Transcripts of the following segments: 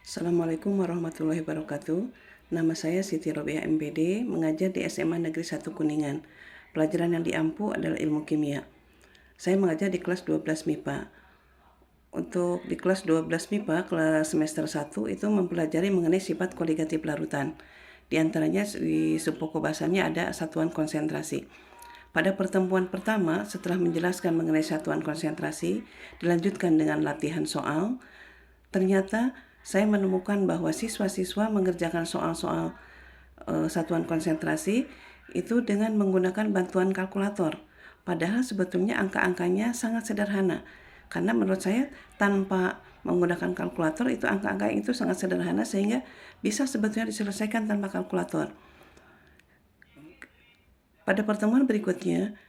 Assalamualaikum warahmatullahi wabarakatuh. Nama saya Siti Robiah MPD, mengajar di SMA Negeri 1 Kuningan. Pelajaran yang diampu adalah ilmu kimia. Saya mengajar di kelas 12 MIPA. Untuk di kelas 12 MIPA, kelas semester 1 itu mempelajari mengenai sifat koligatif larutan. Di antaranya di subpokok bahasanya ada satuan konsentrasi. Pada pertemuan pertama, setelah menjelaskan mengenai satuan konsentrasi, dilanjutkan dengan latihan soal. Ternyata saya menemukan bahwa siswa-siswa mengerjakan soal-soal satuan konsentrasi itu dengan menggunakan bantuan kalkulator. Padahal sebetulnya angka-angkanya sangat sederhana. Karena menurut saya tanpa menggunakan kalkulator itu angka-angka itu sangat sederhana sehingga bisa sebetulnya diselesaikan tanpa kalkulator. Pada pertemuan berikutnya,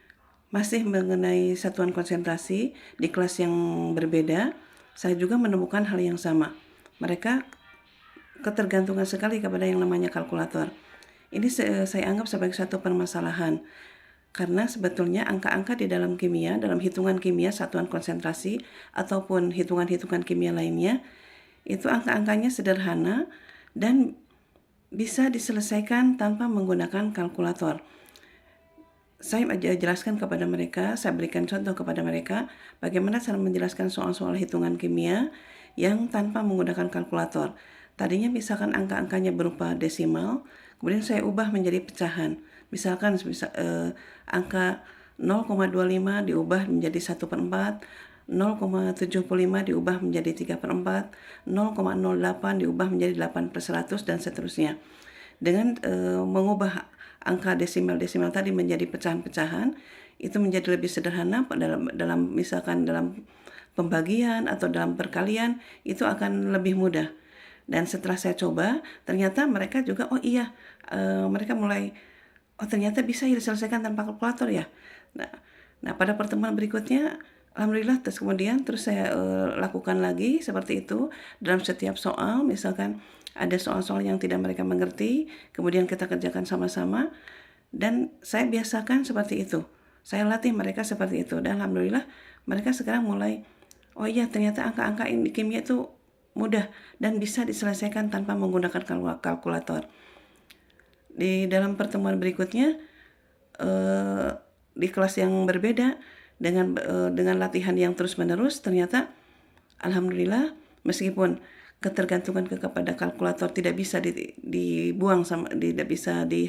masih mengenai satuan konsentrasi di kelas yang berbeda, saya juga menemukan hal yang sama. Mereka ketergantungan sekali kepada yang namanya kalkulator. Ini saya anggap sebagai satu permasalahan. Karena sebetulnya angka-angka di dalam kimia, dalam hitungan kimia, satuan konsentrasi, ataupun hitungan-hitungan kimia lainnya, itu angka-angkanya sederhana dan bisa diselesaikan tanpa menggunakan kalkulator. Saya jelaskan kepada mereka, saya berikan contoh kepada mereka bagaimana cara menjelaskan soal-soal hitungan kimia yang tanpa menggunakan kalkulator. Tadinya misalkan angka-angkanya berupa desimal, kemudian saya ubah menjadi pecahan. Misalkan angka 0,25 diubah menjadi 1/4, 0,75 diubah menjadi 3/4, 0,08 diubah menjadi 8/100 dan seterusnya. Dengan mengubah angka desimal-desimal tadi menjadi pecahan-pecahan, itu menjadi lebih sederhana dalam misalkan dalam pembagian atau dalam perkalian itu akan lebih mudah. Dan setelah saya coba, ternyata mereka juga mereka mulai ternyata bisa diselesaikan tanpa kalkulator ya. Nah pada pertemuan berikutnya alhamdulillah terus saya lakukan lagi seperti itu dalam setiap soal. Misalkan ada soal-soal yang tidak mereka mengerti, kemudian kita kerjakan sama-sama, dan saya biasakan seperti itu. Saya latih mereka seperti itu, dan alhamdulillah mereka sekarang mulai, ternyata angka-angka di kimia itu mudah dan bisa diselesaikan tanpa menggunakan kalkulator. Di dalam pertemuan berikutnya, di kelas yang berbeda, dengan latihan yang terus-menerus, ternyata alhamdulillah meskipun ketergantungan kepada kalkulator tidak bisa dibuang tidak bisa dihentikan